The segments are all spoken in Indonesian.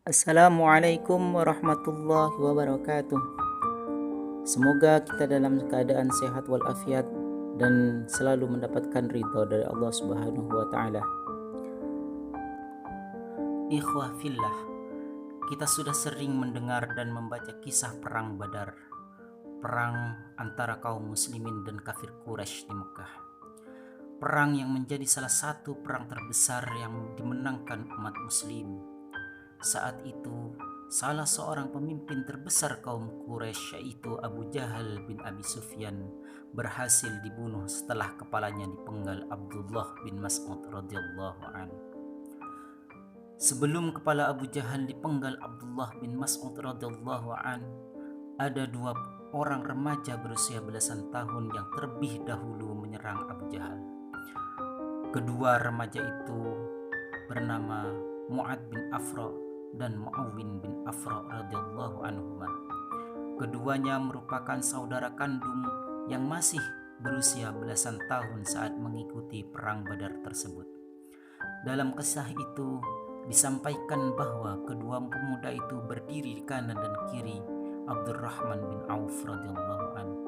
Assalamualaikum warahmatullahi wabarakatuh. Semoga kita dalam keadaan sehat walafiat dan selalu mendapatkan ridha dari Allah Subhanahu wa taala. Ikhwah fillah, kita sudah sering mendengar dan membaca kisah perang Badar, perang antara kaum muslimin dan kafir Quraisy di Mekah. Perang yang menjadi salah satu perang terbesar yang dimenangkan umat muslim. Saat itu, salah seorang pemimpin terbesar kaum Quraisy yaitu Abu Jahal bin Abi Sufyan berhasil dibunuh setelah kepalanya dipenggal Abdullah bin Mas'ud radhiyallahu anhu. Sebelum kepala Abu Jahal dipenggal Abdullah bin Mas'ud radhiyallahu anhu, ada dua orang remaja berusia belasan tahun yang terlebih dahulu menyerang Abu Jahal. Kedua remaja itu bernama Mu'ad bin Afra dan Mu'awwin bin Afra radhiyallahu anhuma. Keduanya merupakan saudara kandung yang masih berusia belasan tahun saat mengikuti perang Badar tersebut. Dalam kisah itu disampaikan bahwa kedua pemuda itu berdiri di kanan dan kiri Abdurrahman bin Auf radhiyallahu anhu.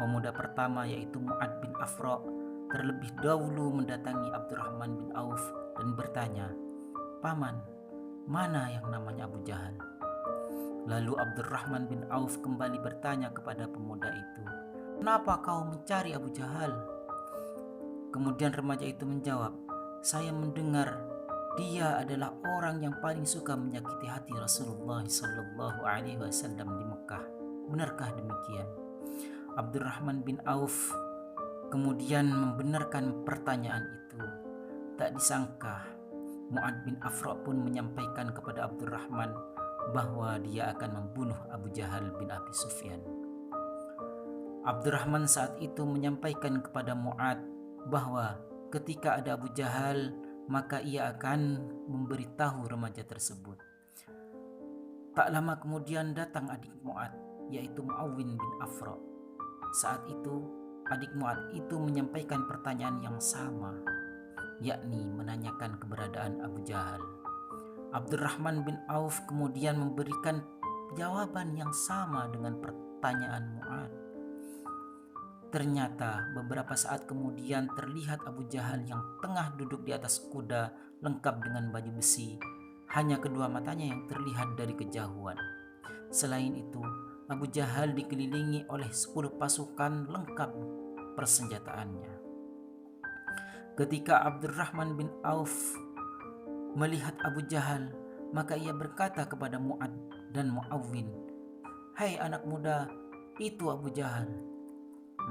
Pemuda pertama yaitu Mu'ad bin Afra terlebih dahulu mendatangi Abdurrahman bin Auf dan bertanya, "Paman, mana yang namanya Abu Jahal?" Lalu Abdurrahman bin Auf kembali bertanya kepada pemuda itu, "Kenapa kau mencari Abu Jahal?" Kemudian remaja itu menjawab, "Saya mendengar dia adalah orang yang paling suka menyakiti hati Rasulullah sallallahu alaihi wasallam di Mekah. Benarkah demikian?" Abdurrahman bin Auf kemudian membenarkan pertanyaan itu. Tak disangka Mu'ad bin Afra pun menyampaikan kepada Abdurrahman bahwa dia akan membunuh Abu Jahal bin Abi Sufyan. Abdurrahman saat itu menyampaikan kepada Mu'ad bahwa ketika ada Abu Jahal maka ia akan memberitahu remaja tersebut. Tak lama kemudian datang adik Mu'ad yaitu Mu'awwin bin Afra. Saat itu adik Mu'ad itu menyampaikan pertanyaan yang sama, yakni menanyakan keberadaan Abu Jahal. Abdurrahman bin Auf kemudian memberikan jawaban yang sama dengan pertanyaan Mu'ad. Ternyata beberapa saat kemudian terlihat Abu Jahal yang tengah duduk di atas kuda lengkap dengan baju besi. Hanya kedua matanya yang terlihat dari kejauhan. Selain itu, Abu Jahal dikelilingi oleh 10 pasukan lengkap persenjataannya. Ketika Abdurrahman bin Auf melihat Abu Jahal, maka ia berkata kepada Mu'ad dan Mu'awwin, "Hai anak muda, itu Abu Jahal."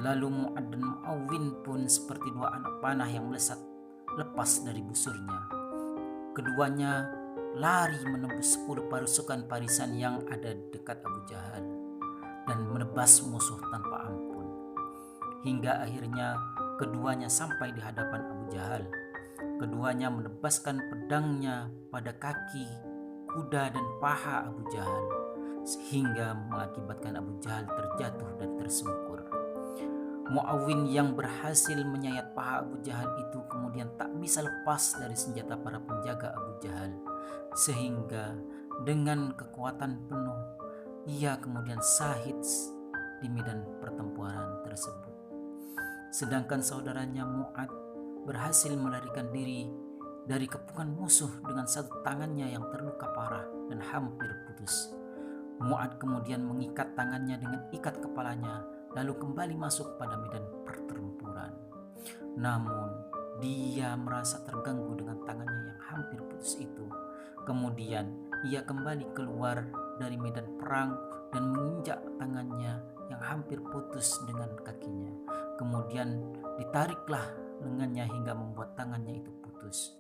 Lalu Mu'ad dan Mu'awwin pun seperti dua anak panah yang melesat lepas dari busurnya. Keduanya lari menembus 10 pasukan barisan yang ada dekat Abu Jahal dan menebas musuh tanpa ampun. Hingga akhirnya keduanya sampai di hadapan Abu Jahal. Keduanya menebaskan pedangnya pada kaki, kuda dan paha Abu Jahal sehingga mengakibatkan Abu Jahal terjatuh dan tersungkur. Mu'awwin yang berhasil menyayat paha Abu Jahal itu kemudian tak bisa lepas dari senjata para penjaga Abu Jahal sehingga dengan kekuatan penuh ia kemudian syahid di medan pertempuran tersebut. Sedangkan saudaranya Mu'ad berhasil melarikan diri dari kepungan musuh dengan satu tangannya yang terluka parah dan hampir putus. Mu'ad kemudian mengikat tangannya dengan ikat kepalanya lalu kembali masuk pada medan pertempuran. Namun dia merasa terganggu dengan tangannya yang hampir putus itu. Kemudian ia kembali keluar dari medan perang dan menginjak tangannya yang hampir putus dengan kakinya. Kemudian ditariklah lengannya hingga membuat tangannya itu putus.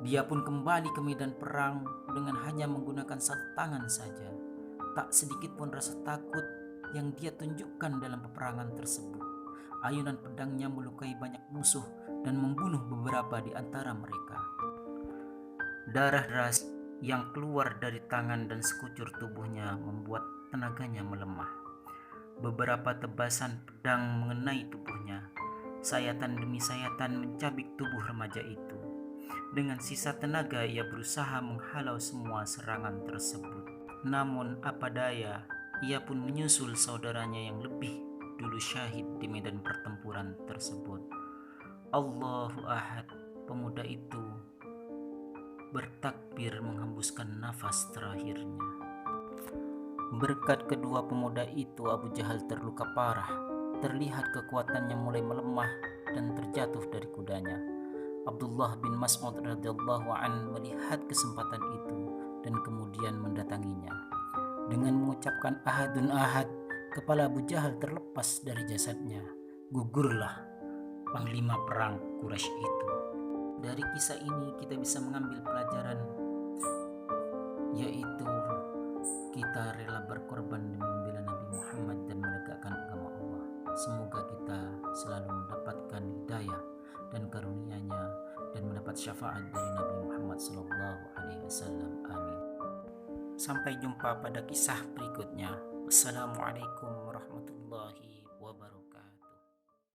Dia pun kembali ke medan perang dengan hanya menggunakan satu tangan saja. Tak sedikit pun rasa takut yang dia tunjukkan dalam peperangan tersebut. Ayunan pedangnya melukai banyak musuh dan membunuh beberapa di antara mereka. Darah deras yang keluar dari tangan dan sekucur tubuhnya membuat tenaganya melemah. Beberapa tebasan pedang mengenai tubuhnya. Sayatan demi sayatan mencabik tubuh remaja itu. Dengan sisa tenaga ia berusaha menghalau semua serangan tersebut. Namun apa daya, ia pun menyusul saudaranya yang lebih dulu syahid di medan pertempuran tersebut. Allahu Ahad, pemuda itu bertakbir menghembuskan nafas terakhirnya. Berkat kedua pemuda itu Abu Jahal terluka parah. Terlihat kekuatannya mulai melemah dan terjatuh dari kudanya. Abdullah bin Mas'ud radhiyallahu an melihat kesempatan itu dan kemudian mendatanginya. Dengan mengucapkan ahadun ahad, kepala Abu Jahal terlepas dari jasadnya. Gugurlah panglima perang Quraisy itu. Dari kisah ini kita bisa mengambil pelajaran, yaitu kita rela berkorban demi membela Nabi Muhammad dan menegakkan agama Allah. Semoga kita selalu mendapatkan hidayah dan karunia-Nya dan mendapat syafaat dari Nabi Muhammad SAW. Amin. Sampai jumpa pada kisah berikutnya. Wassalamualaikum warahmatullahi wabarakatuh.